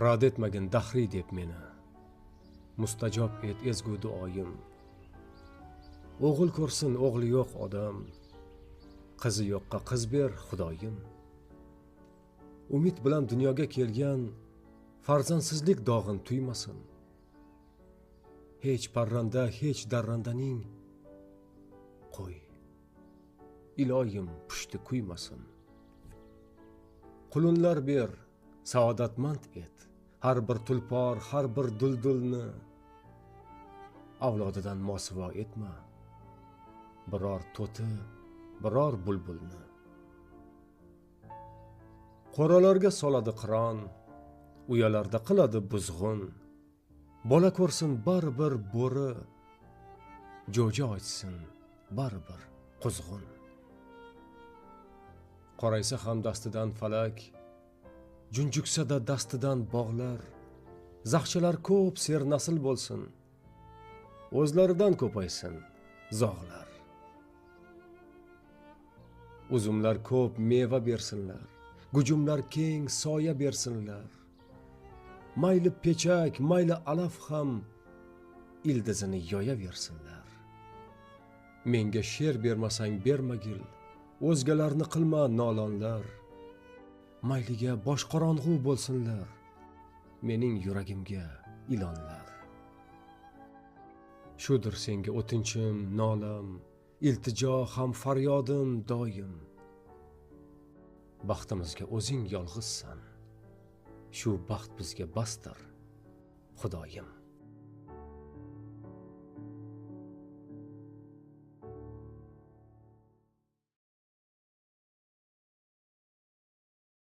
Rad etmagin dahriy deb meni, mustajob et ezgu duoyim. O'g'il ko'rsin o'g'li yo'q odam, qizi yo'qqa qiz ber Xudoyim. Umid bilan dunyoga kelgan farzandsizlik dog'in tuymasin. Hech parranda, hech darrandaning qo'y, iloyim pushti kuymasin. Qulunlar ber, saodatmand et, har bir tulpor, har bir duldulni. Avlodidan mosuvo etma, biror to'ti, biror bulbulni. Qo'ralarga soladi qiron, uyalarda qiladi buzg'un. Bola ko'rsin baribir bo'ri, jo'ja ochsin baribir quzg'un. Qoraysa ham dastidan falak, junjuksada dastidan bog'lar. Zaxchalar ko'p sernasl bo'lsin, o'zlaridan ko'paysin zog'lar. Uzumlar ko'p meva bersinlar, gujumlar keng soya bersinlar. Mayli pechak, mayli alaf ham ildizini yoyaversinlar. Menga sher bermasang bermagil, o'zgalarni qilma nolonlar. Mayliga boshqorong'u bo'lsinlar, mening yuragimga ilonlar. Shudir senga o'tinchim, nolam, iltijo ham faryodim doim. Baxtimizga o'zing yolg'izsan, shu baxt bizga basdir Xudoyim.